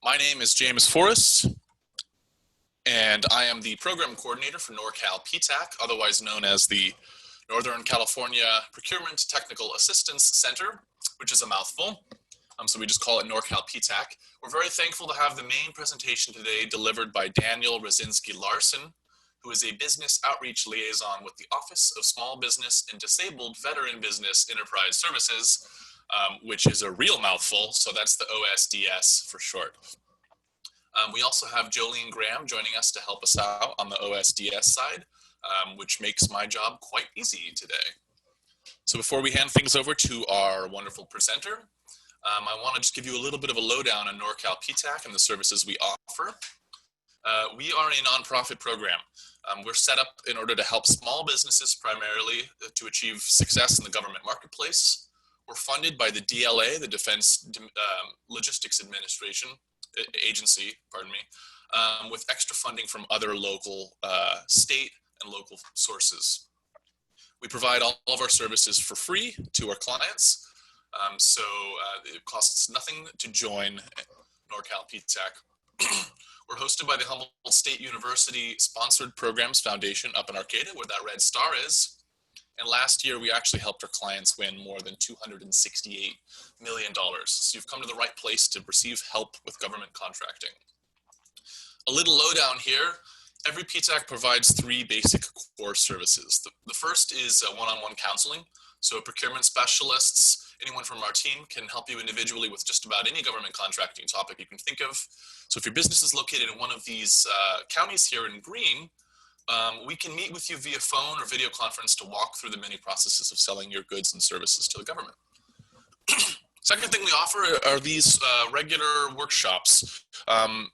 My name is James Forrest, and I am the Program Coordinator for Norcal PTAC, otherwise known as the Northern California Procurement Technical Assistance Center, which is a mouthful, so we just call it Norcal PTAC. We're very thankful to have the main presentation today delivered by Daniel Rosinski-Larson, who is a business outreach liaison with the Office of Small Business and Disabled Veteran Business Enterprise Services, which is a real mouthful, so that's the OSDS for short. We also have Jolene Graham joining us to help us out on the OSDS side, which makes my job quite easy today. So before we hand things over to our wonderful presenter, I want to just give you a little bit of a lowdown on Norcal PTAC and the services we offer. We are a nonprofit program. We're set up in order to help small businesses primarily to achieve success in the government marketplace. We're funded by the DLA, the Defense Logistics Administration Agency, with extra funding from other local, state and local sources. We provide all of our services for free to our clients, so it costs nothing to join Norcal PTAC. We're hosted by the Humboldt State University Sponsored Programs Foundation up in Arcata, where that red star is. And last year, we actually helped our clients win more than $268 million. So you've come to the right place to receive help with government contracting. A little lowdown here. Every PTAC provides three basic core services. The first is one-on-one counseling. So procurement specialists, anyone from our team can help you individually with just about any government contracting topic you can think of. So if your business is located in one of these counties here in green, we can meet with you via phone or video conference to walk through the many processes of selling your goods and services to the government. Second thing we offer are these regular workshops.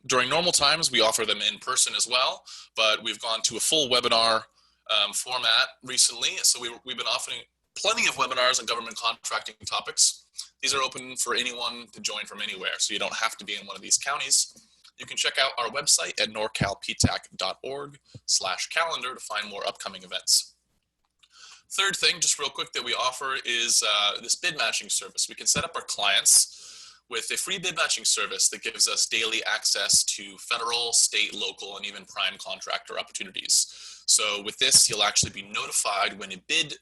During normal times, we offer them in person as well, but we've gone to a full webinar format recently. So we've been offering plenty of webinars on government contracting topics. These are open for anyone to join from anywhere, so you don't have to be in one of these counties. You can check out our website at norcalptac.org/calendar to find more upcoming events. Third thing, just real quick, that we offer is this bid matching service. We can set up our clients with a free bid matching service that gives us daily access to federal, state, local, and even prime contractor opportunities. So with this, you'll actually be notified when a bid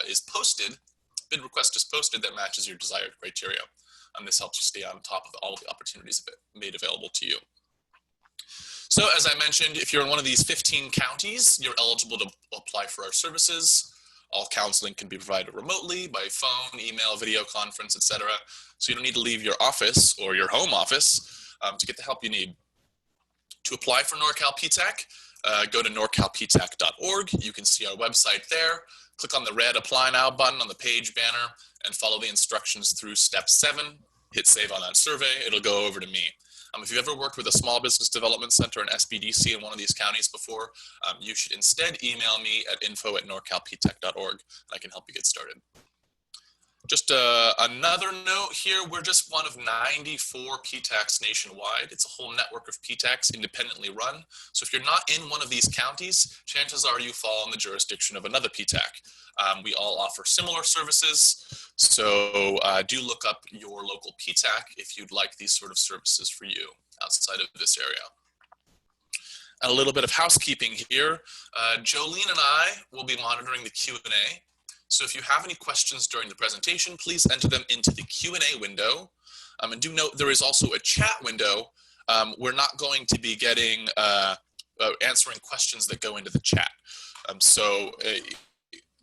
is posted, bid request is posted that matches your desired criteria. This helps you stay on top of all of the opportunities made available to you. So as I mentioned, if you're in one of these 15 counties, you're eligible to apply for our services. All counseling can be provided remotely by phone, email, video conference, etc. So you don't need to leave your office or your home office to get the help you need. To apply for Norcal PTAC, go to norcalptac.org. You can see our website there. Click on the red Apply Now button on the page banner and follow the instructions through step 7. Hit save on that survey. It'll go over to me. If you've ever worked with a small business development center, an SBDC in one of these counties before, you should instead email me at info@norcalptac.org, and I can help you get started. Just another note here, we're just one of 94 PTACs nationwide. It's a whole network of PTACs independently run. So if you're not in one of these counties, chances are you fall in the jurisdiction of another PTAC. We all offer similar services, so do look up your local PTAC if you'd like these sort of services for you outside of this area. And a little bit of housekeeping here. Jolene and I will be monitoring the Q&A. So if you have any questions during the presentation, please enter them into the Q&A window. And do note there is also a chat window. We're not going to be getting answering questions that go into the chat.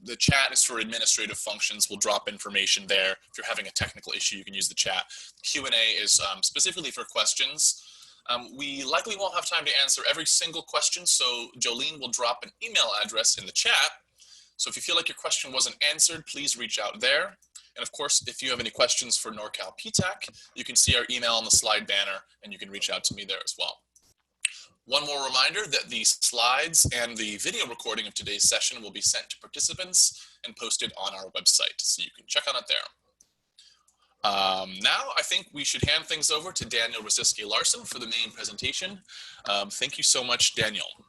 The chat is for administrative functions. We'll drop information there. If you're having a technical issue, you can use the chat. Q&A is specifically for questions. We likely won't have time to answer every single question, so Jolene will drop an email address in the chat. So if you feel like your question wasn't answered, please reach out there. And of course, if you have any questions for Norcal PTAC, you can see our email on the slide banner, and you can reach out to me there as well. One more reminder that the slides and the video recording of today's session will be sent to participants and posted on our website, so you can check on it there. Now, I think we should hand things over to Daniel Rosinski-Larson for the main presentation. Thank you so much, Daniel.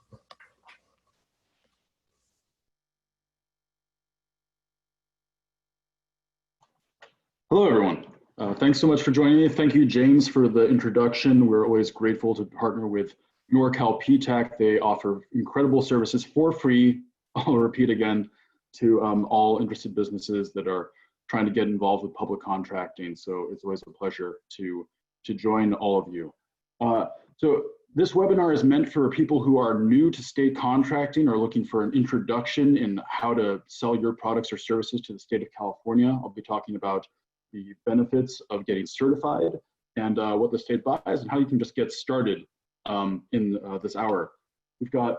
Hello, everyone. Thanks so much for joining me. Thank you, James, for the introduction. We're always grateful to partner with Norcal PTAC. They offer incredible services for free, I'll repeat again, to all interested businesses that are trying to get involved with public contracting. So it's always a pleasure to join all of you. So this webinar is meant for people who are new to state contracting or looking for an introduction in how to sell your products or services to the state of California. I'll be talking about the benefits of getting certified and what the state buys and how you can just get started in this hour. We've got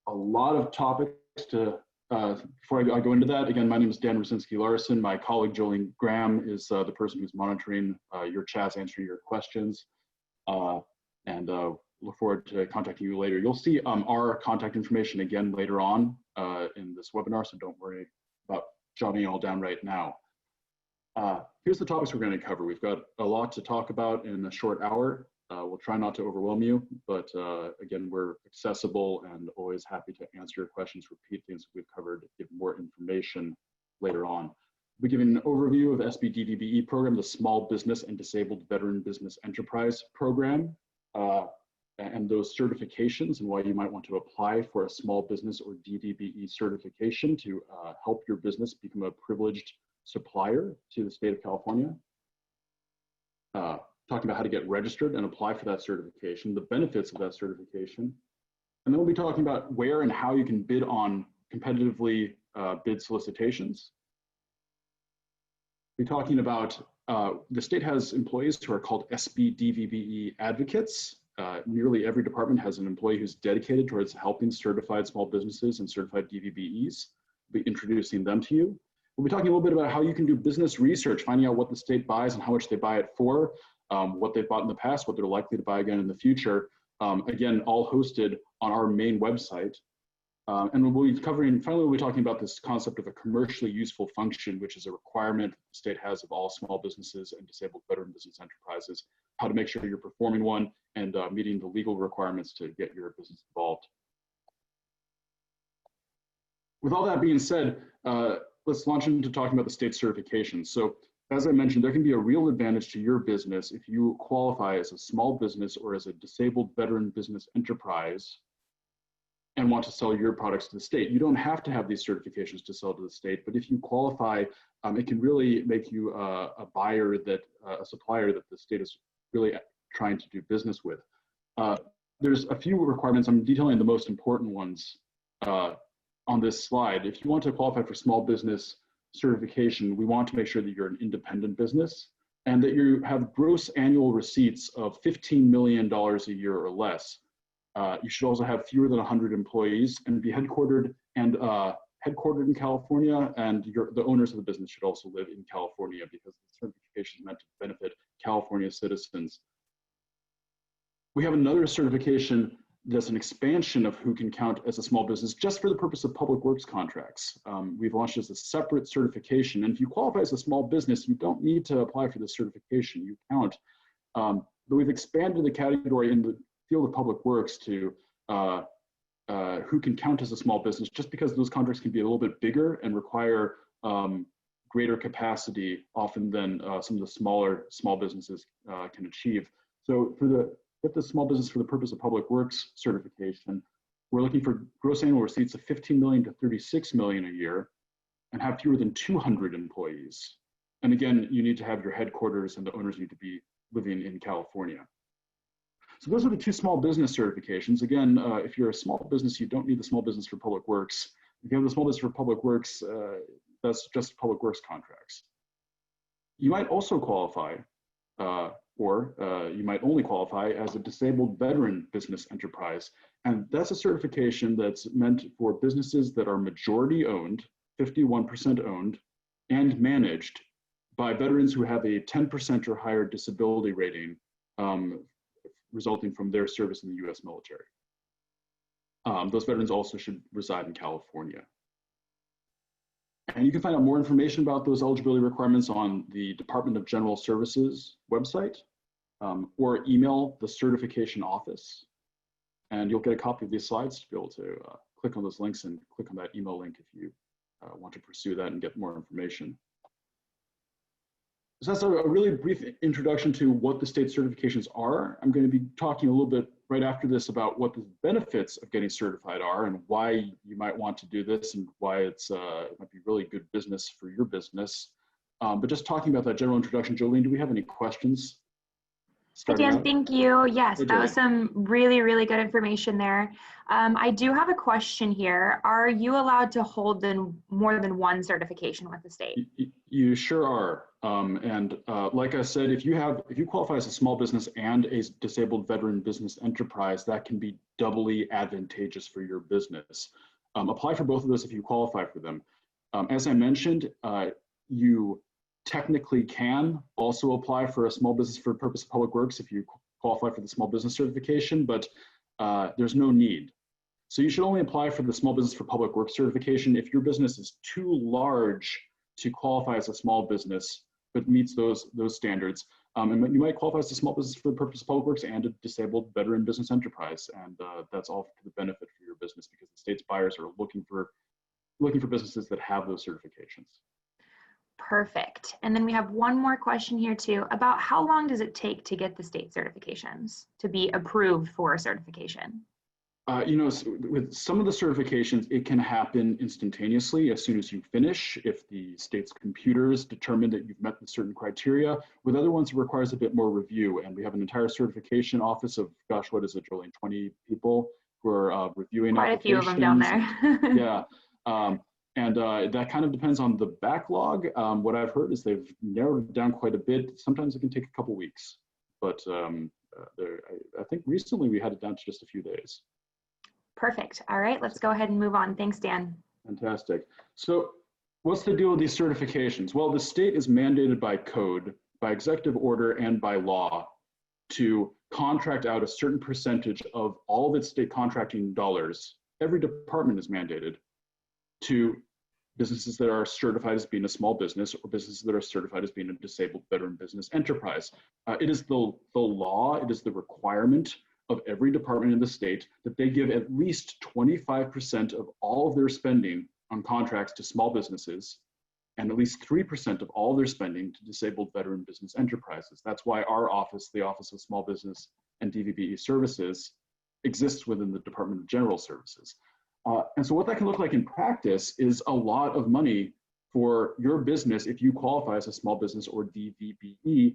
a lot of topics to, before I go into that, again, my name is Dan Rusinski-Larson. My colleague Jolene Graham is the person who's monitoring your chats, answering your questions, and look forward to contacting you later. You'll see our contact information again later on in this webinar, so don't worry about jotting it all down right now. Here's the topics we're going to cover. We've got a lot to talk about in a short hour. We'll try not to overwhelm you, but again, we're accessible and always happy to answer your questions, repeat things we've covered, give more information later on. We'll be giving an overview of SBDVBE program, the Small Business and Disabled Veteran Business Enterprise Program, and those certifications and why you might want to apply for a small business or DDBE certification to help your business become a privileged supplier to the state of California. Talking about how to get registered and apply for that certification, the benefits of that certification. And then we'll be talking about where and how you can bid on competitively bid solicitations. We'll be talking about the state has employees who are called SBDVBE advocates. Nearly every department has an employee who's dedicated towards helping certified small businesses and certified DVBEs. We'll be introducing them to you. We'll be talking a little bit about how you can do business research, finding out what the state buys and how much they buy it for, what they've bought in the past, what they're likely to buy again in the future. Again, all hosted on our main website. And we'll be covering, finally, we'll be talking about this concept of a commercially useful function, which is a requirement the state has of all small businesses and disabled veteran business enterprises, how to make sure you're performing one and meeting the legal requirements to get your business involved. With all that being said, let's launch into talking about the state certifications. So as I mentioned, there can be a real advantage to your business if you qualify as a small business or as a disabled veteran business enterprise and want to sell your products to the state. You don't have to have these certifications to sell to the state, but if you qualify, it can really make you a buyer that, a supplier that the state is really trying to do business with. There's a few requirements. I'm detailing the most important ones on this slide. If you want to qualify for small business certification, we want to make sure that you're an independent business and that you have gross annual receipts of $15 million a year or less. You should also have fewer than 100 employees and be headquartered in California, and the owners of the business should also live in California because the certification is meant to benefit California citizens. We have another certification that's an expansion of who can count as a small business just for the purpose of public works contracts. We've launched as a separate certification, and if you qualify as a small business, you don't need to apply for this certification, you count. But we've expanded the category in the field of public works to who can count as a small business, just because those contracts can be a little bit bigger and require greater capacity often than some of the smaller small businesses can achieve. So with the small business for the purpose of public works certification, we're looking for gross annual receipts of 15 million to 36 million a year and have fewer than 200 employees. And again, you need to have your headquarters and the owners need to be living in California. So those are the two small business certifications. Again, if you're a small business, you don't need the small business for public works. If you have the small business for public works, that's just public works contracts. You might also qualify, or you might only qualify as a disabled veteran business enterprise. And that's a certification that's meant for businesses that are majority owned, 51% owned, and managed by veterans who have a 10% or higher disability rating resulting from their service in the US military. Those veterans also should reside in California. And you can find out more information about those eligibility requirements on the Department of General Services website, or email the certification office. And you'll get a copy of these slides to be able to click on those links and click on that email link if you want to pursue that and get more information. So that's a really brief introduction to what the state certifications are. I'm going to be talking a little bit right after this about what the benefits of getting certified are and why you might want to do this and why it might be really good business for your business. But just talking about that general introduction, Jolene, do we have any questions? Hi, Dan, thank you. Yes, Hey, that was some really, really good information there. I do have a question here. Are you allowed to hold more than one certification with the state? You sure are. Like I said, if you qualify as a small business and a disabled veteran business enterprise, that can be doubly advantageous for your business. Apply for both of those if you qualify for them. As I mentioned, you technically can also apply for a small business for the purpose of public works if you qualify for the small business certification, but there's no need. So you should only apply for the small business for public works certification if your business is too large to qualify as a small business, but meets those standards. And you might qualify as a small business for the purpose of public works and a disabled veteran business enterprise. And that's all for the benefit for your business because the state's buyers are looking for businesses that have those certifications. Perfect. And then we have one more question here too, about how long does it take to get the state certifications, to be approved for a certification? With some of the certifications, it can happen instantaneously as soon as you finish, if the state's computers determine that you've met the certain criteria. With other ones, it requires a bit more review, and we have an entire certification office of, gosh, what is it, Julian, 20 people who are reviewing quite a few of them down there. Yeah. And that kind of depends on the backlog. What I've heard is they've narrowed it down quite a bit. Sometimes it can take a couple weeks, but I think recently we had it down to just a few days. Perfect. All right, let's go ahead and move on. Thanks, Dan. Fantastic. So what's the deal with these certifications? Well, the state is mandated by code, by executive order, and by law to contract out a certain percentage of all of its state contracting dollars. Every department is mandated to businesses that are certified as being a small business or businesses that are certified as being a disabled veteran business enterprise. It is the law, it is the requirement of every department in the state that they give at least 25% of all of their spending on contracts to small businesses and at least 3% of all their spending to disabled veteran business enterprises. That's why our office, the Office of Small Business and DVBE Services, exists within the Department of General Services. And so what that can look like in practice is a lot of money for your business if you qualify as a small business or DVBE.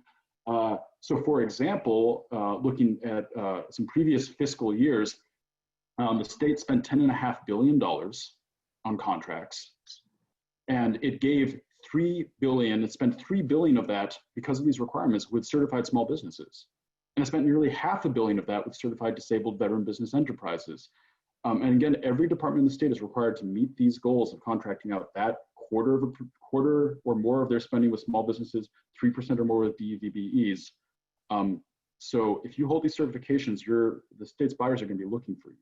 So for example, looking at some previous fiscal years, the state spent $10.5 billion on contracts, and it gave it spent $3 billion of that because of these requirements with certified small businesses. And it spent nearly $500 million of that with certified disabled veteran business enterprises. And again, every department in the state is required to meet these goals of contracting out that quarter or more of their spending with small businesses, 3% or more with DVBEs. So if you hold these certifications, the state's buyers are going to be looking for you.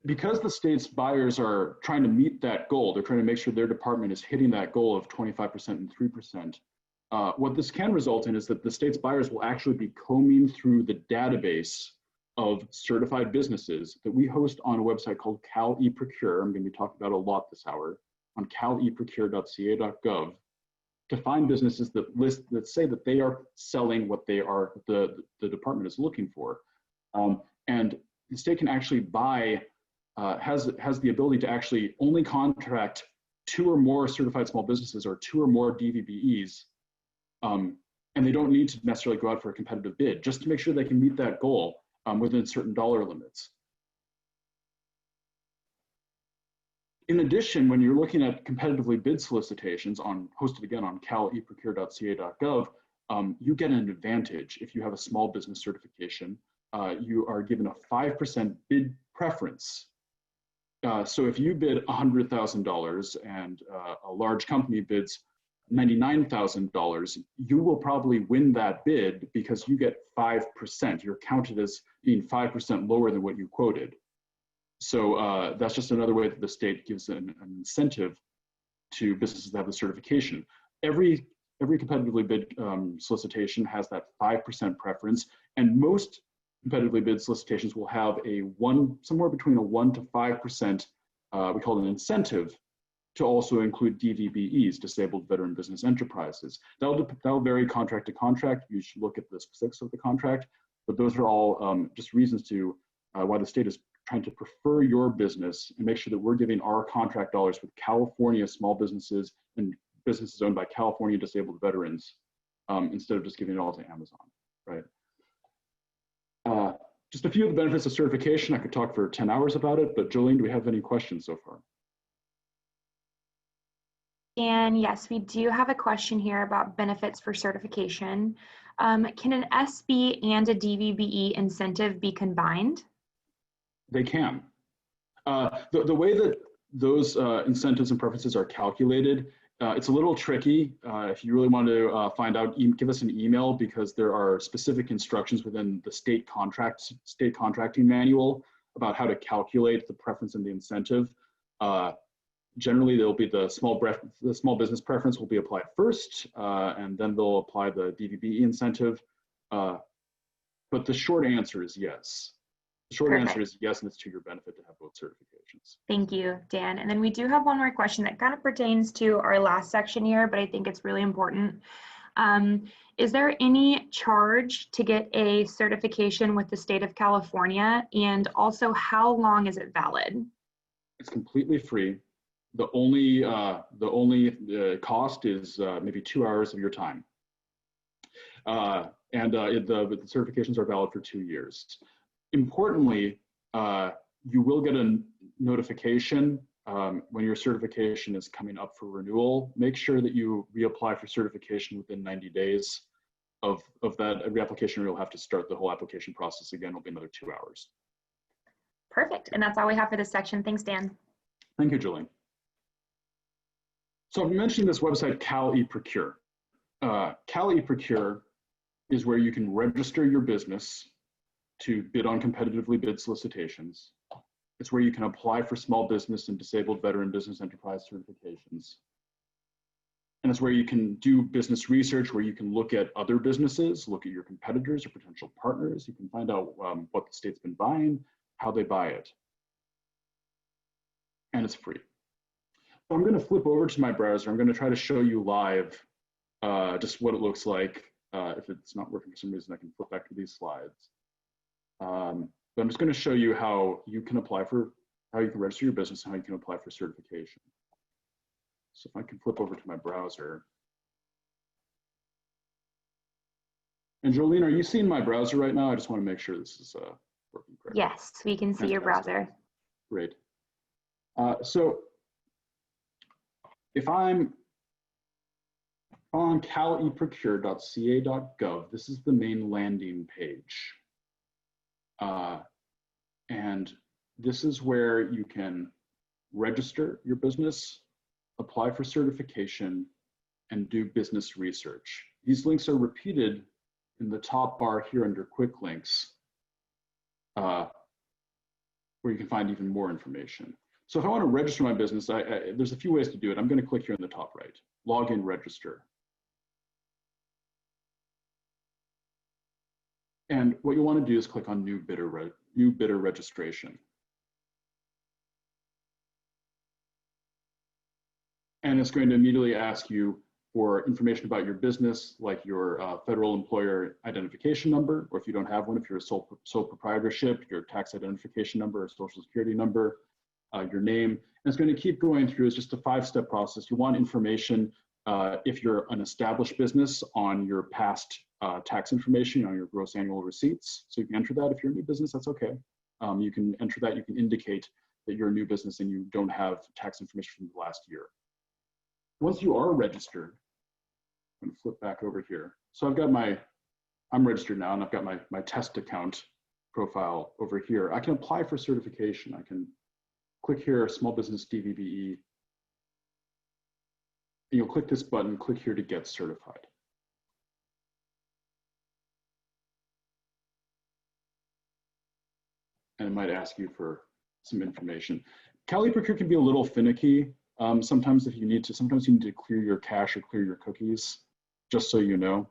Because the state's buyers are trying to meet that goal, they're trying to make sure their department is hitting that goal of 25% and 3%. What this can result in is that the state's buyers will actually be combing through the database of certified businesses that we host on a website called Cal Eprocure. I'm going to be talking about a lot this hour on caleprocure.ca.gov to find businesses that say that they are selling what the department is looking for. And the state can actually has the ability to actually only contract 2 or more certified small businesses or 2 or more DVBEs. And they don't need to necessarily go out for a competitive bid just to make sure they can meet that goal within certain dollar limits. In addition, when you're looking at competitively bid solicitations hosted again on caleprocure.ca.gov, you get an advantage if you have a small business certification. You are given a 5% bid preference. So if you bid $100,000 and a large company bids $99,000, you will probably win that bid because you get 5%. You're counted as being 5% lower than what you quoted. So that's just another way that the state gives an incentive to businesses that have the certification. Every competitively bid solicitation has that 5% preference, and most competitively bid solicitations will have somewhere between a 1 to 5% we call it an incentive to also include DVBEs, Disabled Veteran Business Enterprises. That'll vary contract to contract. You should look at the specifics of the contract, but those are all just reasons to why the state is trying to prefer your business and make sure that we're giving our contract dollars with California small businesses and businesses owned by California disabled veterans instead of just giving it all to Amazon, right? Just a few of the benefits of certification. I could talk for 10 hours about it, but Jolene, do we have any questions so far? And yes, we do have a question here about benefits for certification. Can an SB and a DVBE incentive be combined? They can. The way that those incentives and preferences are calculated, it's a little tricky. If you really want to find out, give us an email, because there are specific instructions within the state contracting manual about how to calculate the preference and the incentive. Generally, there'll be the small business preference will be applied first, and then they'll apply the DVBE incentive. But the short answer is yes. The short answer is yes, and it's to your benefit to have both certifications. Thank you, Dan. And then we do have one more question that kind of pertains to our last section here, but I think it's really important. Is there any charge to get a certification with the state of California? And also, how long is it valid? It's completely free. The only cost is maybe 2 hours of your time. The certifications are valid for 2 years. Importantly, you will get a notification when your certification is coming up for renewal. Make sure that you reapply for certification within 90 days of that reapplication, or you'll have to start the whole application process again. It'll be another 2 hours. Perfect. And that's all we have for this section. Thanks, Dan. Thank you, Jolene. So I've mentioned this website, Cal Eprocure. Cal Eprocure is where you can register your business to bid on competitively bid solicitations. It's where you can apply for small business and disabled veteran business enterprise certifications. And it's where you can do business research, where you can look at other businesses, look at your competitors or potential partners. You can find out what the state's been buying, how they buy it. And it's free. So I'm going to flip over to my browser. I'm going to try to show you live just what it looks like. If it's not working for some reason, I can flip back to these slides. But I'm just going to show you how you can register your business and how you can apply for certification. So if I can flip over to my browser. And Jolene, are you seeing my browser right now? I just want to make sure this is working correctly. Yes, we can see your browser. Great. So if I'm on caleprocure.ca.gov, this is the main landing page. And this is where you can register your business, apply for certification, and do business research. These links are repeated in the top bar here under quick links, where you can find even more information. So if I want to register my business, there's a few ways to do it. I'm going to click here in the top right, login, register. And what you want to do is click on new bidder registration. And it's going to immediately ask you for information about your business, like your federal employer identification number, or if you don't have one, if you're a sole proprietorship, your tax identification number or social security number, your name. And it's going to keep going through. It's just a 5-step process. You want information if you're an established business on your past tax information, on your gross annual receipts. So you can enter that. If you're a new business, that's okay. You can enter that. You can indicate that you're a new business and you don't have tax information from the last year. Once you are registered, I'm going to flip back over here. So I'm registered now, and I've got my test account profile over here. I can apply for certification. I can click here, small business DVBE. And you'll click this button, click here to get certified. And it might ask you for some information. Cal Eprocure can be a little finicky. Sometimes you need to clear your cache or clear your cookies, just so you know.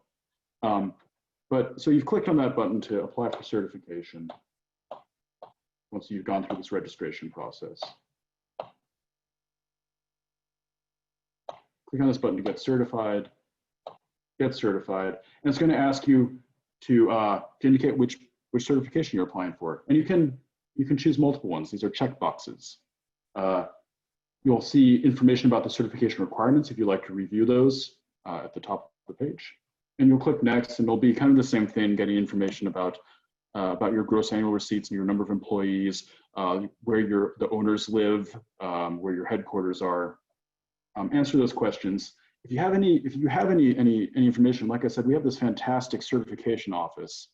So you've clicked on that button to apply for certification once you've gone through this registration process. Click on this button to get certified, and it's going to ask you to indicate which certification you're applying for. And you can choose multiple ones. These are check boxes. You'll see information about the certification requirements if you'd like to review those at the top of the page. And you'll click next, and it'll be kind of the same thing, getting information about your gross annual receipts and your number of employees, where the owners live, where your headquarters are. Answer those questions. If you have any information, like I said, we have this fantastic certification office,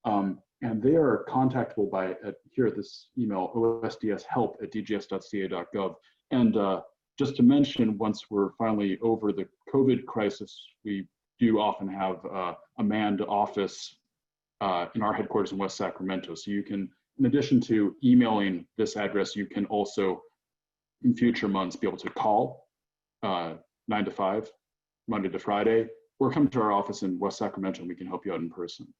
and they are contactable here at this email, osdshelp@dgs.ca.gov. And just to mention, once we're finally over the COVID crisis, we do often have a manned office in our headquarters in West Sacramento. So you can, in addition to emailing this address, you can also, in future months, be able to call 9 to 5, Monday to Friday, or come to our office in West Sacramento and we can help you out in person.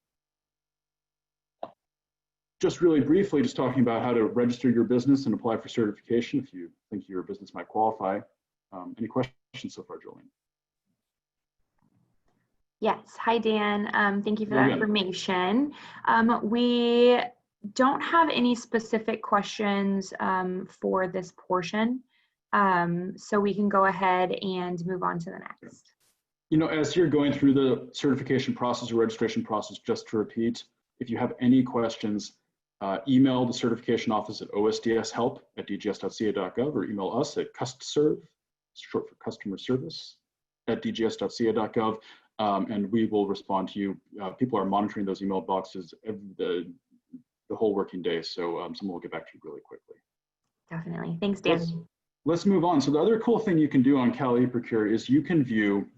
Just really briefly, just talking about how to register your business and apply for certification if you think your business might qualify. Any questions so far, Jolene? Yes. Hi, Dan. Thank you for that information. We don't have any specific questions for this portion, so we can go ahead and move on to the next. You know, as you're going through the certification process or registration process, just to repeat, if you have any questions, email the certification office at osdshelp@dgs.ca.gov or email us at custserve, short for customer service, @dgs.ca.gov, and we will respond to you. People are monitoring those email boxes the whole working day, so someone will get back to you really quickly. Definitely. Thanks, Dan. Let's move on. So the other cool thing you can do on Cal Eprocure is you can view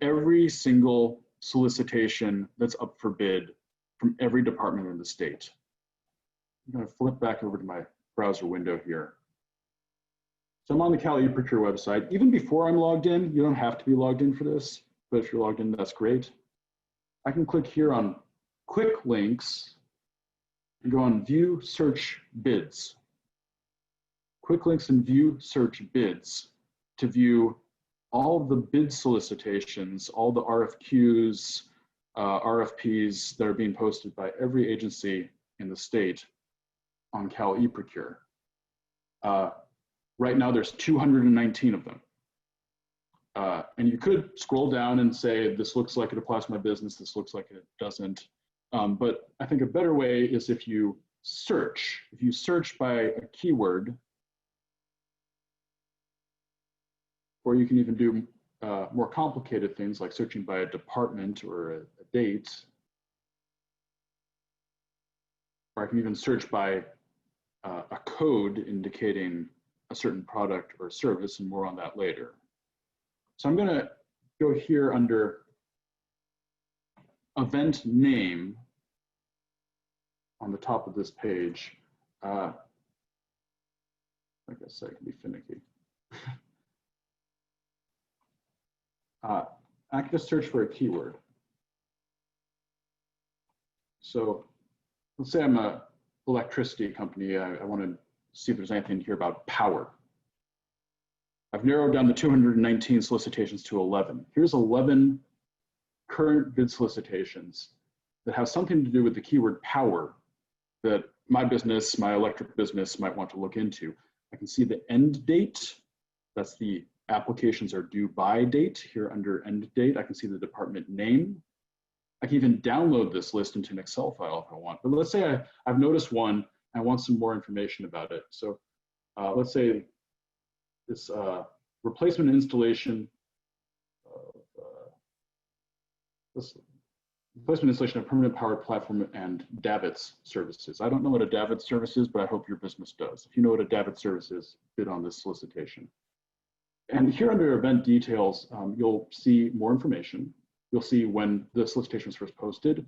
every single solicitation that's up for bid from every department in the state. I'm going to flip back over to my browser window here. So I'm on the Cal Eprocure website. Even before I'm logged in, you don't have to be logged in for this, but if you're logged in, that's great. I can click here on Quick Links and go on View Search Bids. Quick Links and View Search Bids to view all of the bid solicitations, all the RFQs, RFPs that are being posted by every agency in the state on Cal Eprocure. Right now there's 219 of them. And you could scroll down and say, this looks like it applies to my business, this looks like it doesn't. But I think a better way is if you search by a keyword, or you can even do more complicated things like searching by a department or a date. Or I can even search by a code indicating a certain product or service, and more on that later. So I'm going to go here under event name on the top of this page. Like I said, it can be finicky. I can just search for a keyword. So let's say I'm an electricity company. I want to see if there's anything here about power. I've narrowed down the 219 solicitations to 11. Here's 11 current bid solicitations that have something to do with the keyword power that my business, my electric business might want to look into. I can see the end date. That's the applications are due by date here under end date. I can see the department name. I can even download this list into an Excel file if I want. But let's say I've noticed one, I want some more information about it. So let's say this replacement installation of permanent power platform and DAVITS services. I don't know what a DAVITS service is, but I hope your business does. If you know what a DAVITS service is, bid on this solicitation. And here under event details, you'll see more information. You'll see when the solicitation was first posted,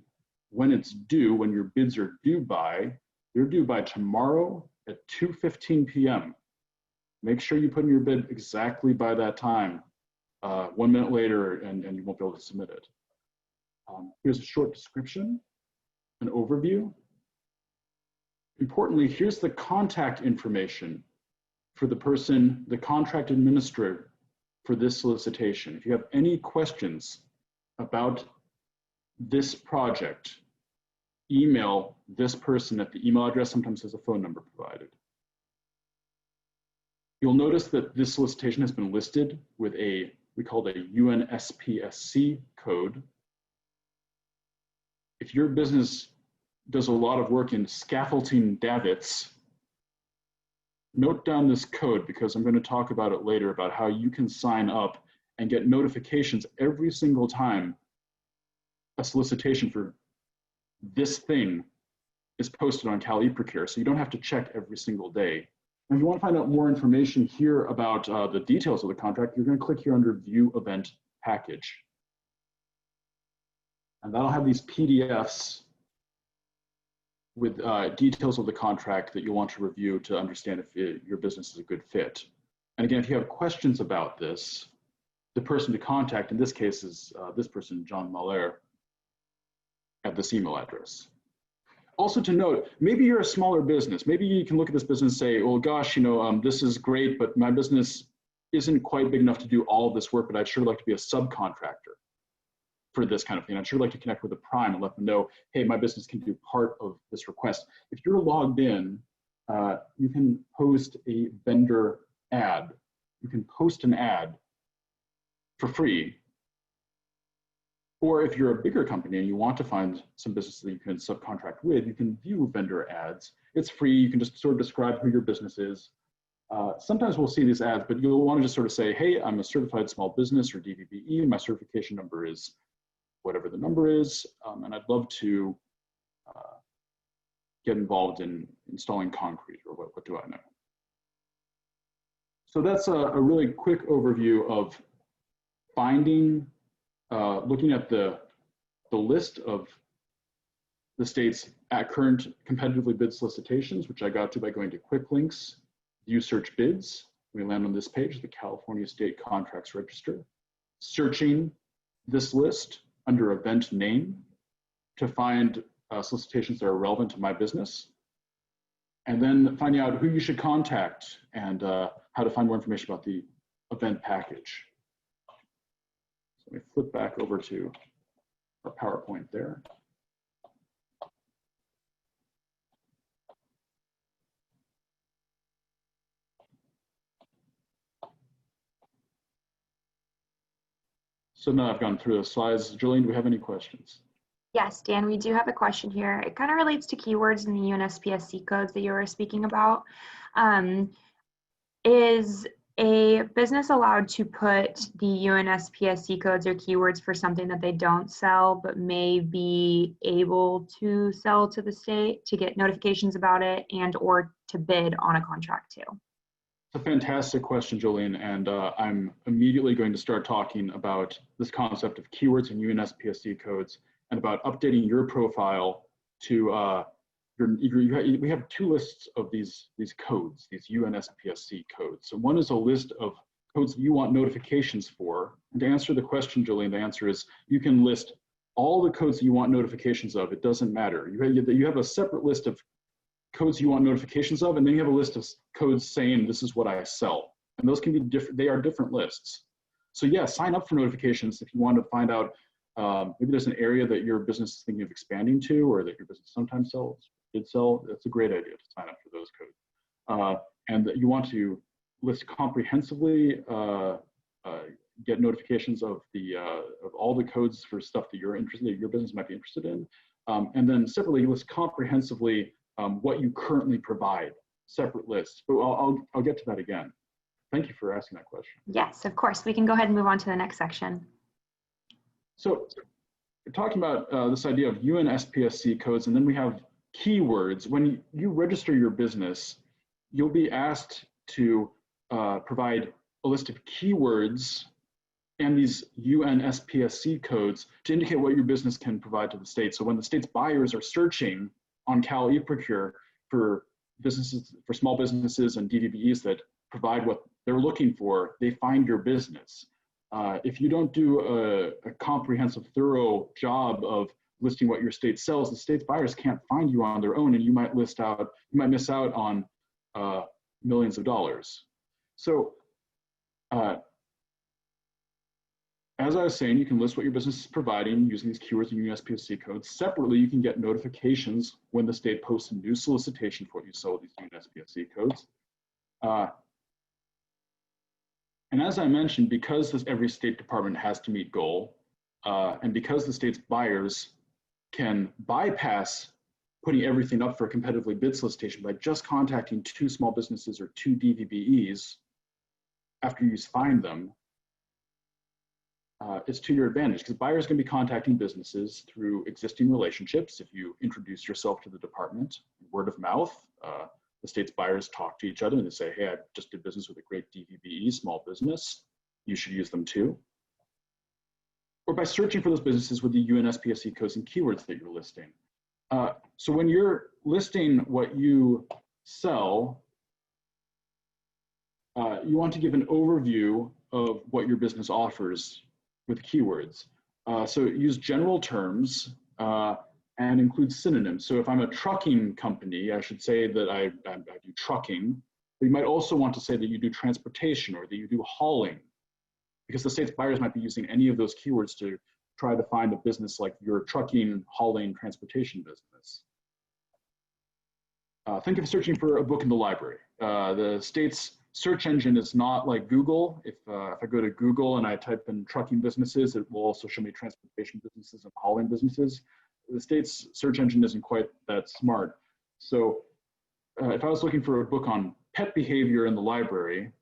when it's due, when your bids are due by. They're due by tomorrow at 2:15 p.m. Make sure you put in your bid exactly by that time. 1 minute later, and you won't be able to submit it. Here's a short description, an overview. Importantly, here's the contact information for the person, the contract administrator for this solicitation. If you have any questions about this project, email this person at the email address, sometimes there's a phone number provided. You'll notice that this solicitation has been listed with a, we call it a Unspsc code. If your business does a lot of work in scaffolding davits, note down this code because I'm going to talk about it later about how you can sign up and get notifications every single time a solicitation for this thing is posted on Cal Eprocure, so you don't have to check every single day. And if you want to find out more information here about the details of the contract, you're going to click here under View Event Package. And that'll have these PDFs with details of the contract that you'll want to review to understand if your business is a good fit. And again, if you have questions about this, the person to contact in this case is this person, John Mahler, at this email address. Also to note, maybe you're a smaller business. Maybe you can look at this business and say, well, gosh, this is great, but my business isn't quite big enough to do all of this work, but I'd sure like to be a subcontractor for this kind of thing. I'd sure like to connect with a prime and let them know, hey, my business can do part of this request. If you're logged in, you can post a vendor ad. You can post an ad for free. Or if you're a bigger company and you want to find some business that you can subcontract with, you can view vendor ads. It's free. You can just sort of describe who your business is. Sometimes we'll see these ads, but you'll want to just sort of say, hey, I'm a certified small business or DVBE. My certification number is whatever the number is, and I'd love to get involved in installing concrete, or what do I know? So that's a really quick overview of finding, looking at the list of the state's at current competitively bid solicitations, which I got to by going to quick links, view search bids. We land on this page, the California State Contracts Register, searching this list under event name to find solicitations that are relevant to my business, and then finding out who you should contact and how to find more information about the event package. So let me flip back over to our PowerPoint there. So now I've gone through the slides. Jolene, do we have any questions? Yes, Dan, we do have a question here. It kind of relates to keywords in the Unspsc codes that you were speaking about. Is a business allowed to put the Unspsc codes or keywords for something that they don't sell but may be able to sell to the state to get notifications about it and or to bid on a contract too? It's a fantastic question, Jolene, and I'm immediately going to start talking about this concept of keywords and Unspsc codes and about updating your profile to we have two lists of these codes, these Unspsc codes. So one is a list of codes that you want notifications for. And to answer the question, Jolene, the answer is you can list all the codes that you want notifications of. It doesn't matter. You have a separate list of codes you want notifications of, and then you have a list of codes saying this is what I sell. And those can be different, they are different lists. So yeah, sign up for notifications if you want to find out maybe there's an area that your business is thinking of expanding to, or that your business sometimes sells, did sell. That's a great idea to sign up for those codes. And that you want to list comprehensively, get notifications of all the codes for stuff that you're interested in, your business might be interested in. And then separately, list comprehensively what you currently provide, separate lists. But I'll get to that again. Thank you for asking that question. Yes, of course. We can go ahead and move on to the next section. So we're talking about this idea of Unspsc codes, and then we have keywords. When you register your business, you'll be asked to provide a list of keywords and these Unspsc codes to indicate what your business can provide to the state. So when the state's buyers are searching on Cal Eprocure for businesses, for small businesses and DVBEs that provide what they're looking for, they find your business. If you don't do a comprehensive, thorough job of listing what your state sells, the state's buyers can't find you on their own, and you might miss out, on millions of dollars. So, to start, as I was saying, you can list what your business is providing using these keywords and USPSC codes. Separately, you can get notifications when the state posts a new solicitation for what you sell with these USPSC codes. And as I mentioned, because every state department has to meet goal, and because the state's buyers can bypass putting everything up for a competitively bid solicitation by just contacting 2 small businesses or 2 DVBEs after you find them, it's to your advantage, because buyers can be contacting businesses through existing relationships. If you introduce yourself to the department, word of mouth, the state's buyers talk to each other and they say, hey, I just did business with a great DVBE small business. You should use them too. Or by searching for those businesses with the UNSPSC codes and keywords that you're listing. So when you're listing what you sell, you want to give an overview of what your business offers with keywords. So use general terms and include synonyms. So if I'm a trucking company, I should say that I do trucking, but you might also want to say that you do transportation or that you do hauling, because the state's buyers might be using any of those keywords to try to find a business like your trucking, hauling, transportation business. Think of searching for a book in the library. The state's search engine is not like Google. If I go to Google and I type in trucking businesses, it will also show me transportation businesses and hauling businesses. The state's search engine isn't quite that smart. So if I was looking for a book on pet behavior in the library,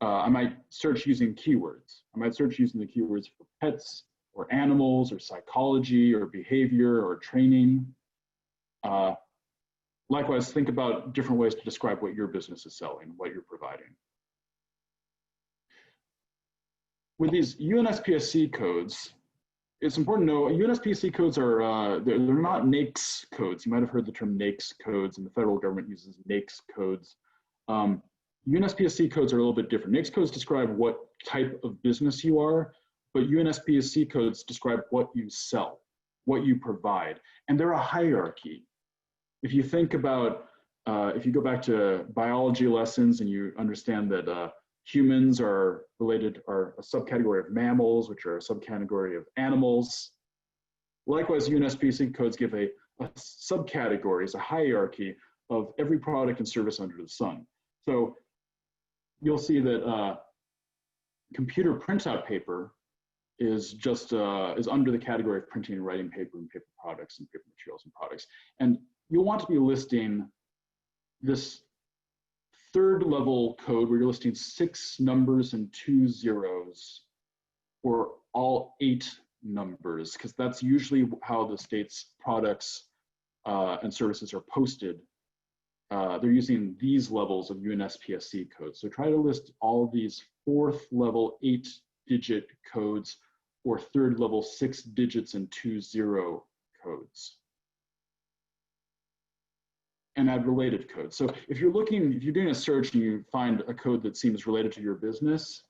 I might search using keywords. I might search using the keywords for pets or animals or psychology or behavior or training. Likewise, think about different ways to describe what your business is selling, what you're providing. With these UNSPSC codes, it's important to know UNSPSC codes are, they're not NAICS codes. You might have heard the term NAICS codes, and the federal government uses NAICS codes. UNSPSC codes are a little bit different. NAICS codes describe what type of business you are, but UNSPSC codes describe what you sell, what you provide, and they're a hierarchy. If you think about, if you go back to biology lessons and you understand that humans are a subcategory of mammals, which are a subcategory of animals. Likewise, UNSPSC codes give a subcategories, a hierarchy of every product and service under the sun. So you'll see that computer printout paper is just is under the category of printing and writing paper and paper products and paper materials and products. And you'll want to be listing this third level code where you're listing 6 numbers and 2 zeros, or all 8 numbers, because that's usually how the state's products and services are posted. They're using these levels of UNSPSC codes. So try to list all of these 4th level 8-digit codes or 3rd level 6 digits and 2 zero codes. And add related codes. So if you're doing a search and you find a code that seems related to your business,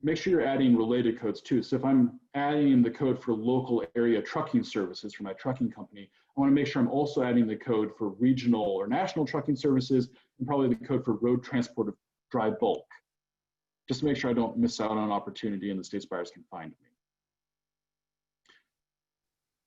make sure you're adding related codes too. So if I'm adding the code for local area trucking services for my trucking company, I want to make sure I'm also adding the code for regional or national trucking services, and probably the code for road transport of dry bulk, just to make sure I don't miss out on an opportunity and the state's buyers can find me.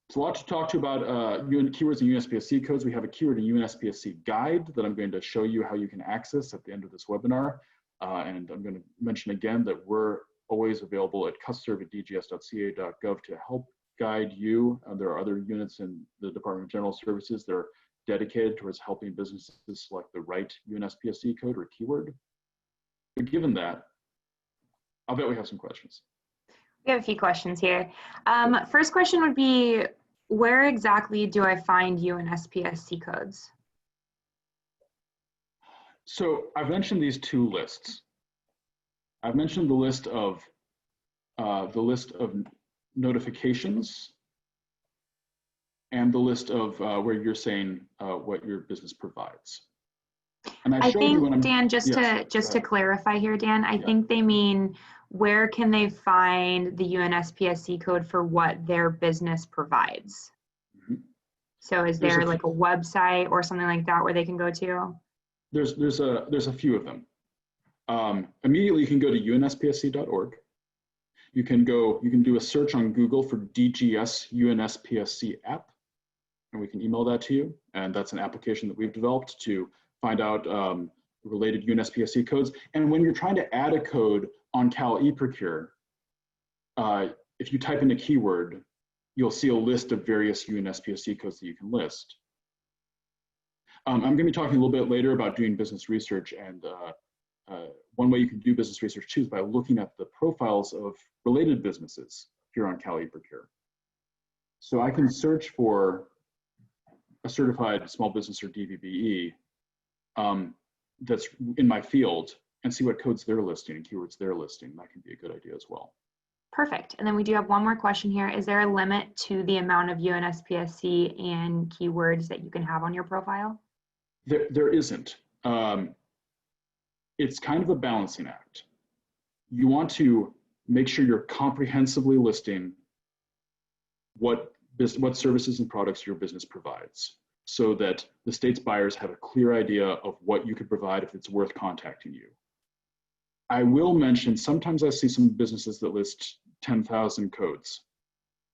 It's a lot to talk to about keywords and UNSPSC codes. We have a keyword and UNSPSC guide that I'm going to show you how you can access at the end of this webinar. And I'm going to mention again that we're always available at custserve@dgs.ca.gov to help guide you. There are other units in the Department of General Services that are dedicated towards helping businesses select the right UNSPSC code or keyword. But given that, I'll bet we have some questions. We have a few questions here. First question would be, where exactly do I find UNSPSC codes? So I've mentioned these 2 lists. I've mentioned the list of notifications and the list of where you're saying what your business provides. And I showed you when I'm, Dan, just to clarify here, Dan, I think they mean, where can they find the UNSPSC code for what their business provides? Mm-hmm. So is there like a website or something like that where they can go to? There's a few of them. Immediately you can go to unspsc.org. You can do a search on Google for DGS UNSPSC app, and we can email that to you. And that's an application that we've developed to find out related UNSPSC codes. And when you're trying to add a code on Cal Eprocure, if you type in a keyword, you'll see a list of various UNSPSC codes that you can list. I'm going to be talking a little bit later about doing business research, and one way you can do business research too is by looking at the profiles of related businesses here on Cal Eprocure. So I can search for a certified small business or DVBE that's in my field and see what codes they're listing and keywords they're listing. That can be a good idea as well. Perfect. And then we do have one more question here. Is there a limit to the amount of UNSPSC and keywords that you can have on your profile? There isn't. It's kind of a balancing act. You want to make sure you're comprehensively listing what services and products your business provides, so that the state's buyers have a clear idea of what you could provide if it's worth contacting you. I will mention, sometimes I see some businesses that list 10,000 codes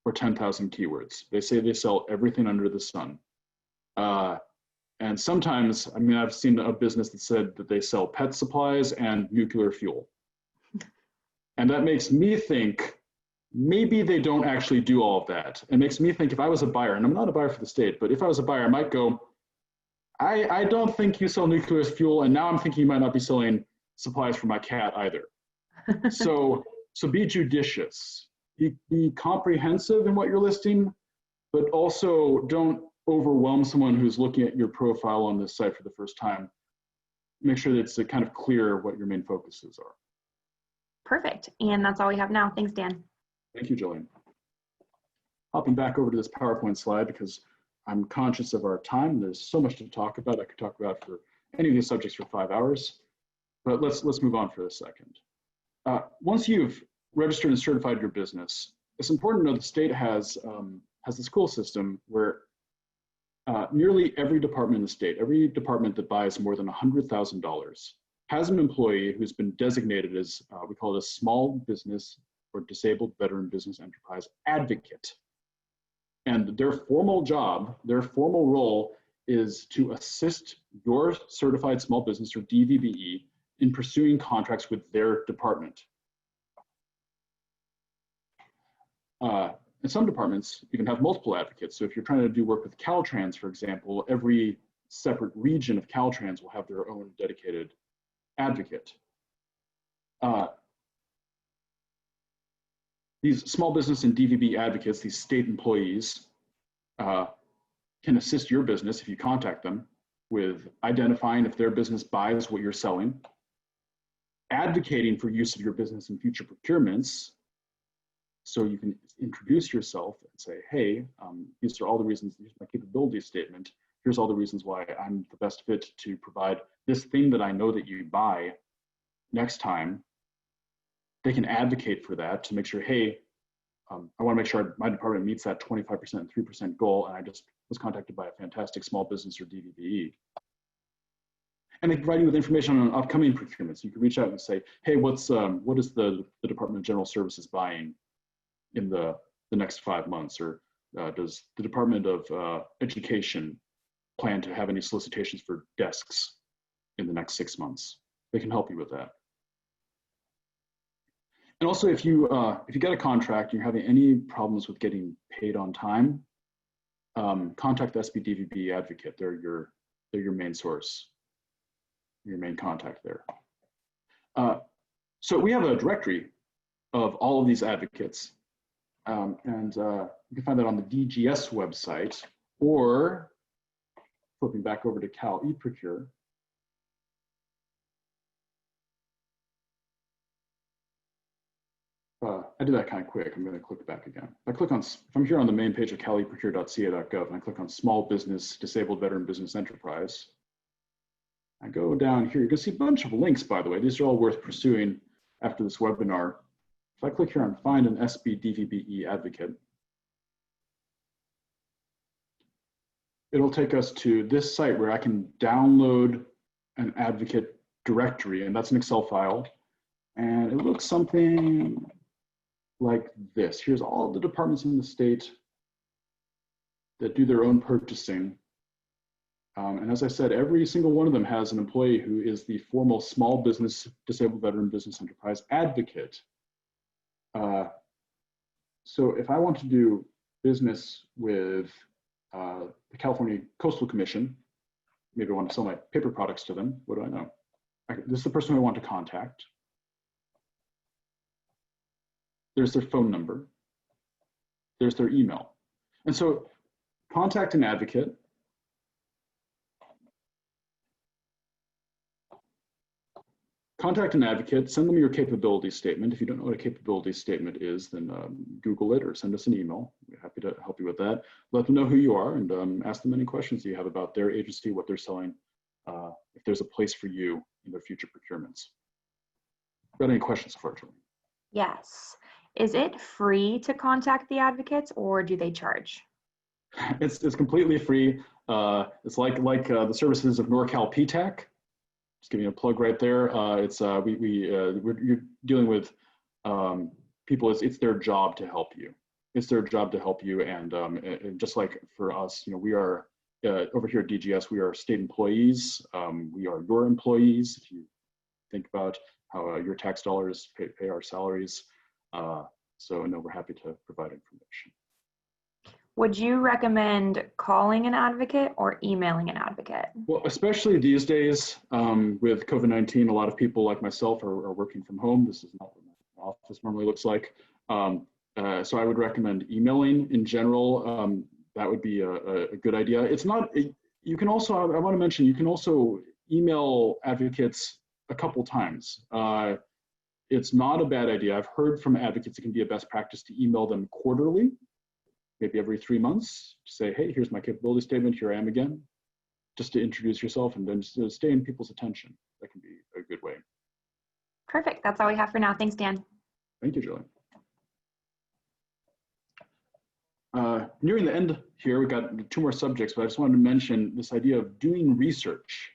or 10,000 keywords. They say they sell everything under the sun. And sometimes, I mean, I've seen a business that said that they sell pet supplies and nuclear fuel. And that makes me think, maybe they don't actually do all of that. It makes me think, if I was a buyer, and I'm not a buyer for the state, but if I was a buyer, I might go, I don't think you sell nuclear fuel, and now I'm thinking you might not be selling supplies for my cat either. So be judicious, be comprehensive in what you're listing, but also don't overwhelm someone who's looking at your profile on this site for the first time. Make sure that it's kind of clear what your main focuses are. Perfect. And that's all we have now. Thanks, Dan. Thank you, Jillian. Hopping back over to this PowerPoint slide because I'm conscious of our time. There's so much to talk about. I could talk about for any of these subjects for 5 hours, but let's move on for a second. Once you've registered and certified your business, it's important to know the state has this cool system where nearly every department in the state, every department that buys more than $100,000 has an employee who's been designated as, we call it a small business or disabled veteran business enterprise advocate. And their formal job, their formal role is to assist your certified small business or DVBE in pursuing contracts with their department. In some departments, you can have multiple advocates. So if you're trying to do work with Caltrans, for example, every separate region of Caltrans will have their own dedicated advocate. These small business and DVB advocates, these state employees, can assist your business if you contact them with identifying if their business buys what you're selling, advocating for use of your business in future procurements. So you can introduce yourself and say, hey, these are all the reasons, here's my capability statement. Here's all the reasons why I'm the best fit to provide this thing that I know that you buy next time. They can advocate for that to make sure, hey, I want to make sure my department meets that 25% and 3% goal, and I just was contacted by a fantastic small business or DVBE. And they provide you with information on upcoming procurements. You can reach out and say, hey, what is the Department of General Services buying in the next 5 months? Or does the Department of Education plan to have any solicitations for desks in the next 6 months? They can help you with that. And also, if you get a contract and you're having any problems with getting paid on time, contact the SBDVB advocate. They're your main source, your main contact there. So we have a directory of all of these advocates, and you can find that on the DGS website, or flipping back over to Cal Eprocure. I did that kind of quick. I'm going to click back again. If I'm here on the main page of caleprocure.ca.gov and I click on Small Business Disabled Veteran Business Enterprise, I go down here. You can see a bunch of links, by the way. These are all worth pursuing after this webinar. If I click here on Find an SBDVBE Advocate, it'll take us to this site where I can download an advocate directory, and that's an Excel file. And it looks something like this. Here's all the departments in the state that do their own purchasing. And as I said, every single one of them has an employee who is the formal small business disabled veteran business enterprise advocate. So if I want to do business with the California Coastal Commission, maybe I want to sell my paper products to them, what do I know? This is the person I want to contact. There's their phone number. There's their email. And so contact an advocate. Contact an advocate, send them your capability statement. If you don't know what a capability statement is, then Google it or send us an email. We're happy to help you with that. Let them know who you are and ask them any questions you have about their agency, what they're selling, if there's a place for you in their future procurements. Got any questions so far, Julie? Yes. Is it free to contact the advocates or do they charge? It's completely free. It's like the services of Norcal PTAC. Just giving you a plug right there. You're dealing with people. It's their job to help you. It's their job to help you, and just like for us, we are over here at DGS. We are state employees. We are your employees. If you think about how your tax dollars pay our salaries, so no, we're happy to provide information. Would you recommend calling an advocate or emailing an advocate? Well, especially these days with COVID-19, a lot of people like myself are working from home. This is not what my office normally looks like. So I would recommend emailing in general. That would be a good idea. It's not, you can also, I want to mention, you can also email advocates a couple times. It's not a bad idea. I've heard from advocates it can be a best practice to email them quarterly, maybe every 3 months, to say, hey, here's my capability statement, here I am again, just to introduce yourself and then just stay in people's attention. That can be a good way. Perfect. That's all we have for now. Thanks, Dan. Thank you, Julie. Nearing the end here, we've got 2 more subjects, but I just wanted to mention this idea of doing research.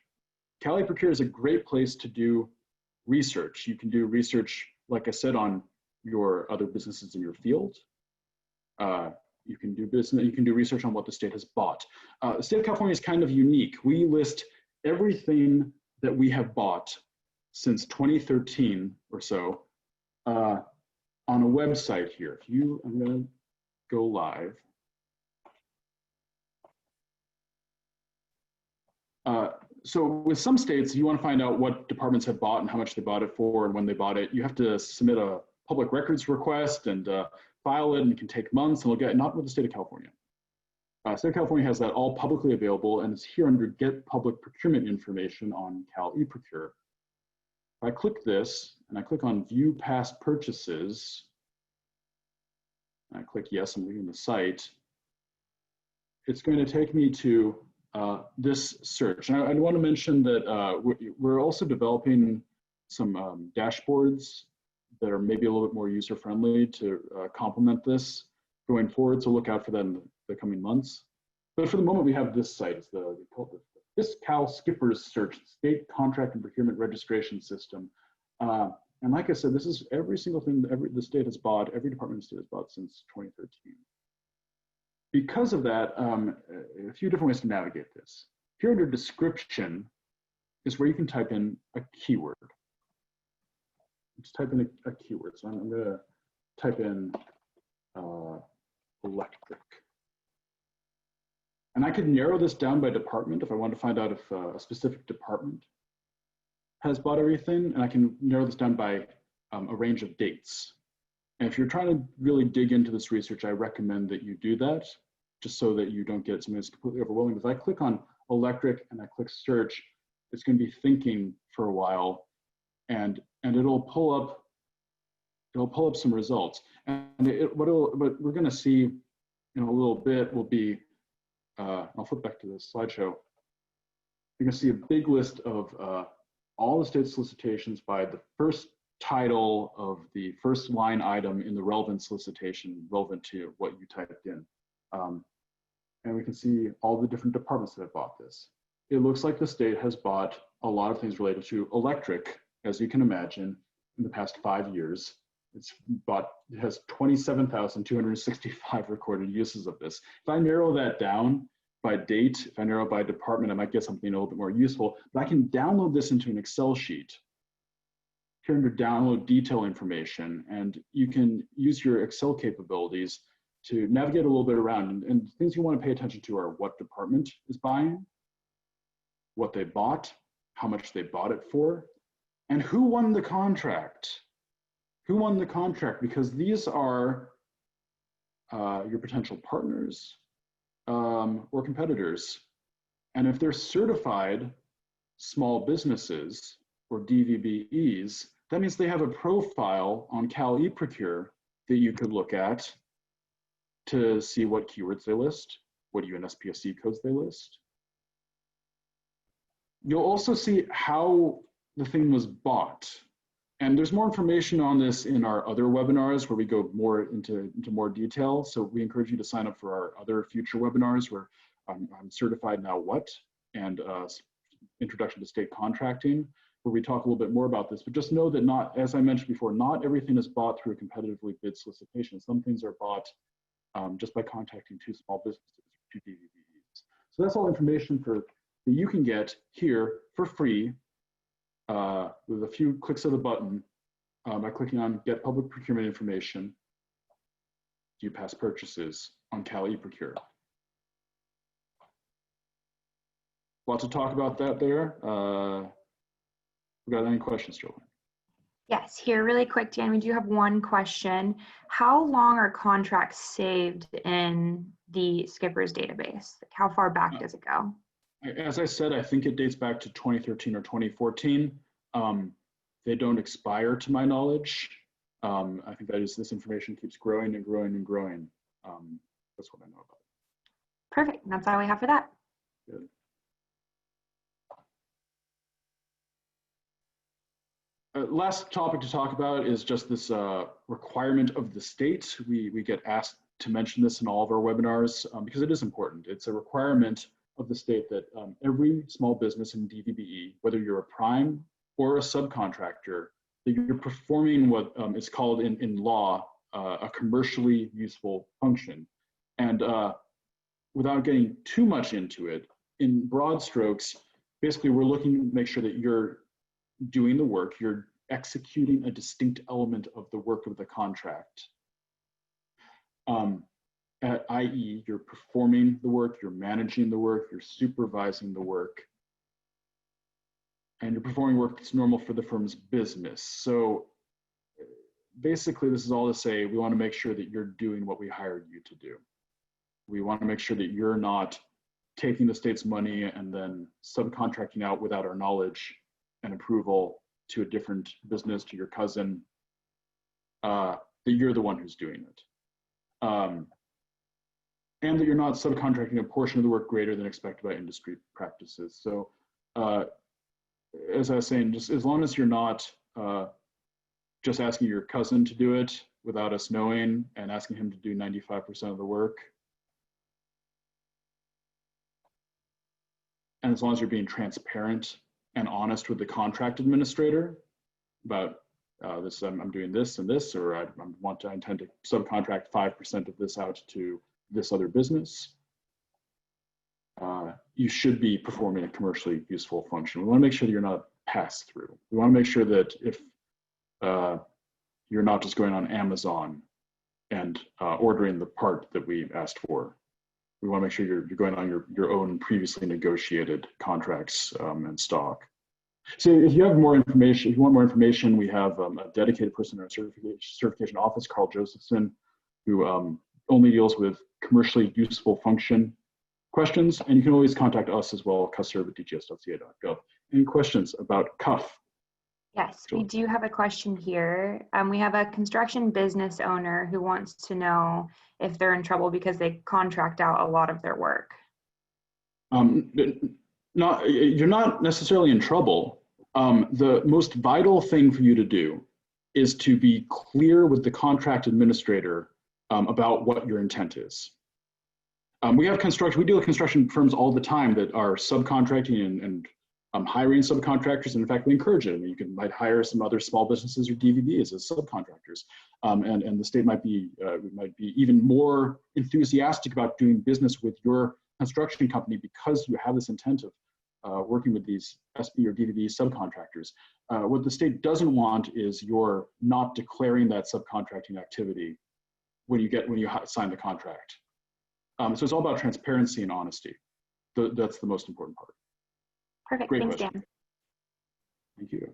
Cali Procure is a great place to do research. You can do research, like I said, on your other businesses in your field. You can do research on what the state has bought. The state of California is kind of unique. We list everything that we have bought since 2013 or so on a website here. I'm going to go live. So with some states, you want to find out what departments have bought and how much they bought it for and when they bought it. You have to submit a public records request and file it, and it can take months, and we'll get, not with the state of California. State of California has that all publicly available, and it's here under Get Public Procurement Information on Cal Eprocure. If I click this, and I click on View Past Purchases, and I click Yes, I'm leaving the site, it's going to take me to this search. And I want to mention that we're also developing some dashboards that are maybe a little bit more user-friendly to complement this going forward, so look out for that in the coming months. But for the moment, we have this site. It's this Cal Skippers Search, State Contract and Procurement Registration System. And like I said, this is every single thing the state has bought, every department in the state has bought since 2013. Because of that, a few different ways to navigate this. Here under description is where you can type in a keyword. Just type in a keyword. So I'm going to type in electric. And I could narrow this down by department if I want to find out if a specific department has bought everything. And I can narrow this down by a range of dates. And if you're trying to really dig into this research, I recommend that you do that, just so that you don't get something that's completely overwhelming. If I click on electric and I click search, it's going to be thinking for a while, and it'll pull up some results. And what we're going to see in a little bit will be, I'll flip back to the slideshow. You're going to see a big list of all the state solicitations by the first title of the first line item in the relevant solicitation, relevant to what you typed in. And we can see all the different departments that have bought this. It looks like the state has bought a lot of things related to electric, as you can imagine, in the past 5 years. it has 27,265 recorded uses of this. If I narrow that down by date, if I narrow by department, I might get something a little bit more useful, but I can download this into an Excel sheet. Here under download detail information, and you can use your Excel capabilities to navigate a little bit around. And things you want to pay attention to are what department is buying, what they bought, how much they bought it for, and who won the contract. Who won the contract? Because these are your potential partners or competitors. And if they're certified small businesses or DVBEs, that means they have a profile on Cal Eprocure that you could look at to see what keywords they list, what Unspsc codes they list. You'll also see how the thing was bought. And there's more information on this in our other webinars where we go more into more detail. So we encourage you to sign up for our other future webinars where I'm certified now what, and introduction to state contracting, where we talk a little bit more about this. But just know that not, as I mentioned before, not everything is bought through a competitively bid solicitation. Some things are bought just by contacting two small businesses, two DVBEs. So that's all information that you can get here for free with a few clicks of the button by clicking on Get Public Procurement Information. Do you pass purchases on Cal Eprocure? A lot to talk about that there. We got any questions, Joanne? Yes, here really quick, Dan, we do have one question. How long are contracts saved in the Skipper's database? Like how far back does it go? As I said, I think it dates back to 2013 or 2014. They don't expire to my knowledge. I think that is, this information keeps growing and growing and growing. That's what I know about it. Perfect, that's all we have for that. Good. Last topic to talk about is just this requirement of the state. We get asked to mention this in all of our webinars because it is important. It's a requirement of the state that every small business in DVBE, whether you're a prime or a subcontractor, that you're performing what is called in law a commercially useful function. And without getting too much into it, in broad strokes, basically we're looking to make sure that you're doing the work, you're executing a distinct element of the work of the contract. I.e., you're performing the work, you're managing the work, you're supervising the work, and you're performing work that's normal for the firm's business. So basically, this is all to say we want to make sure that you're doing what we hired you to do. We want to make sure that you're not taking the state's money and then subcontracting out without our knowledge and approval to a different business, to your cousin, that you're the one who's doing it. And that you're not subcontracting a portion of the work greater than expected by industry practices. So as I was saying, just as long as you're not just asking your cousin to do it without us knowing and asking him to do 95% of the work, and as long as you're being transparent and honest with the contract administrator about this, I'm doing this and this, or I intend to subcontract 5% of this out to this other business, you should be performing a commercially useful function. We want to make sure that you're not passed through. We want to make sure that if you're not just going on Amazon and ordering the part that we asked for. We want to make sure you're going on your own previously negotiated contracts and stock. So if you have more information, if you want more information, we have a dedicated person in our certification office, Carl Josephson, who only deals with commercially useful function questions. And you can always contact us as well, cusserve@dgs.ca.gov. Any questions about CUF? Yes, we do have a question here. We have a construction business owner who wants to know if they're in trouble because they contract out a lot of their work. You're not necessarily in trouble. The most vital thing for you to do is to be clear with the contract administrator about what your intent is. We deal with construction firms all the time that are subcontracting and hiring subcontractors, and in fact, we encourage it. I mean, might hire some other small businesses or DVBs as subcontractors, and the state might be even more enthusiastic about doing business with your construction company because you have this intent of working with these SB or DVB subcontractors. What the state doesn't want is you're not declaring that subcontracting activity when you sign the contract. So it's all about transparency and honesty. That's the most important part. Perfect. Great Thanks, question. Dan. Thank you.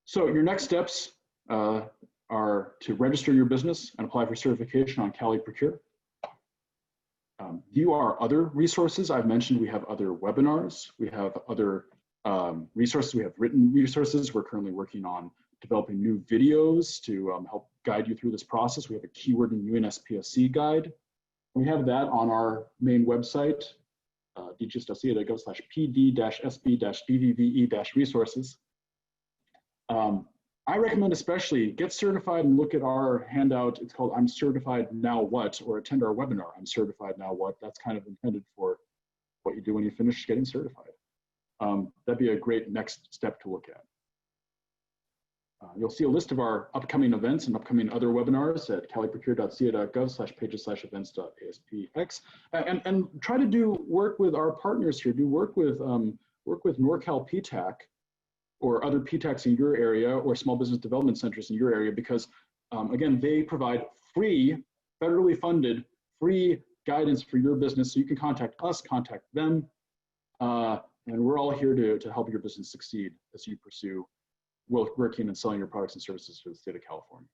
So your next steps are to register your business and apply for certification on Cali Procure. View our other resources. I've mentioned we have other webinars. We have other resources. We have written resources. We're currently working on developing new videos to help guide you through this process. We have a keyword and Unspsc guide. We have that on our main website, dgs.ca.gov/pd-sb-dvve-resources. I recommend especially get certified and look at our handout. It's called I'm Certified Now What, or attend our webinar, I'm Certified Now What. That's kind of intended for what you do when you finish getting certified. That'd be a great next step to look at. You'll see a list of our upcoming events and upcoming other webinars at caliprocure.ca.gov/pages/events.aspx. And try to do work with our partners here. Do work with Norcal PTAC or other PTACs in your area or small business development centers in your area, because again, they provide free, federally funded, free guidance for your business. So you can contact us, contact them, and we're all here to help your business succeed as you pursue working and selling your products and services for the state of California.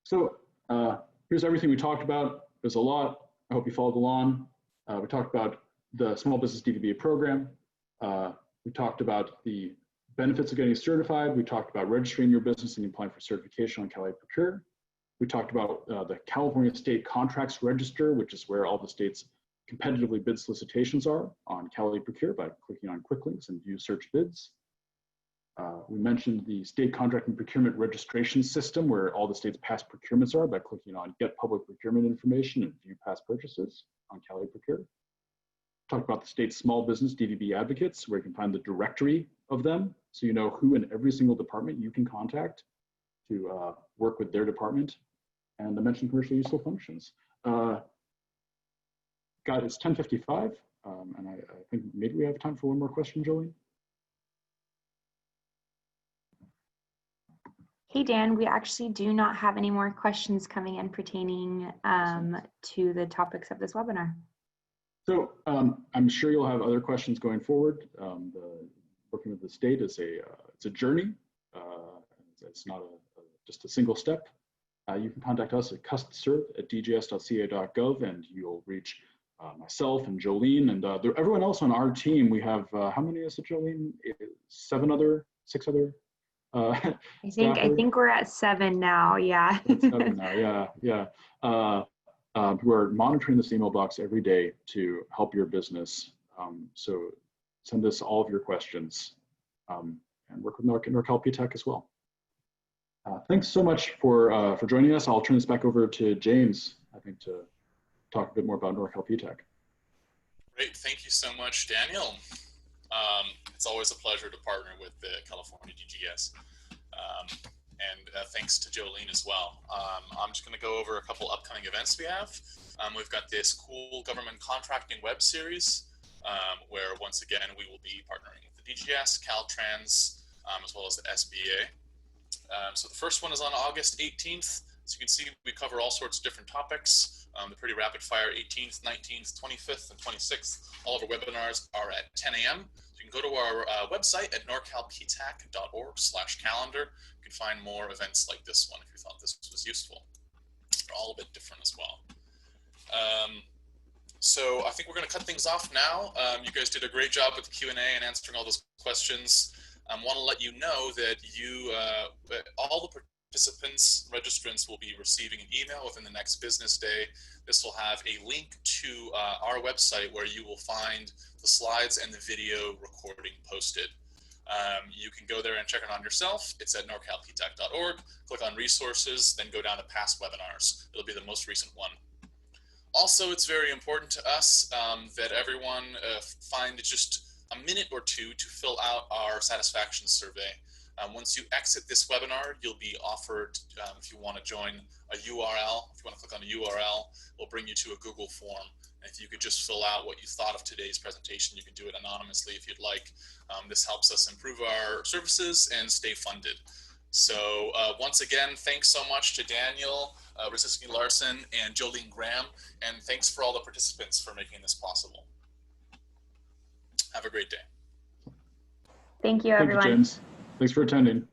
So here's everything we talked about. There's a lot. I hope you followed along. We talked about the small business DVBA program. We talked about the benefits of getting certified. We talked about registering your business and applying for certification on Cali Procure. We talked about the California State Contracts Register, which is where all the state's competitively bid solicitations are on Cali Procure by clicking on quick links and view search bids. We mentioned the state contract and procurement registration system, where all the state's past procurements are by clicking on get public procurement information and view past purchases on Cali Procure. Talked about the state's small business DVB advocates, where you can find the directory of them, so you know who in every single department you can contact to work with their department. And I mentioned commercially useful functions. It's 10:55, and I think maybe we have time for one more question, Jolene. Hey, Dan, we actually do not have any more questions coming in pertaining to the topics of this webinar. So I'm sure you'll have other questions going forward. Working with the state is it's a journey. It's not just a single step. You can contact us at custserve@dgs.ca.gov, and you'll reach myself and Jolene and everyone else on our team. We have how many is it, Jolene? 6 other. I think we're at 7 now. Yeah. 7 now. Yeah. Who are monitoring this email box every day to help your business. So send us all of your questions and work with Norcal PTAC as well. Thanks so much for joining us. I'll turn this back over to James, I think, to talk a bit more about Norcal PTAC. Great, thank you so much, Daniel. It's always a pleasure to partner with the California DGS. And thanks to Jolene as well. I'm just going to go over a couple upcoming events we have. We've got this cool government contracting web series, where once again we will be partnering with the DGS, Caltrans, as well as the SBA. So the first one is on August 18th. So you can see we cover all sorts of different topics. They're pretty rapid fire. 18th, 19th, 25th, and 26th. All of our webinars are at 10 a.m. So you can go to our website at norcalptac.org/calendar. You can find more events like this one if you thought this was useful. They're all a bit different as well. So I think we're going to cut things off now. You guys did a great job with the Q&A and answering all those questions. I want to let you know that all the participants, registrants will be receiving an email within the next business day. This will have a link to our website where you will find the slides and the video recording posted. You can go there and check it on yourself. It's at norcalptac.org. Click on resources, then go down to past webinars. It'll be the most recent one. Also, it's very important to us that everyone find just a minute or two to fill out our satisfaction survey. Once you exit this webinar, you'll be offered, if you want to join a URL, if you want to click on a URL, we'll bring you to a Google form. And if you could just fill out what you thought of today's presentation, you can do it anonymously if you'd like. This helps us improve our services and stay funded. So once again, thanks so much to Daniel Rosiski Larson and Jolene Graham, and thanks for all the participants for making this possible. Have a great day. Thank you, everyone. Thank you, James. Thanks for attending.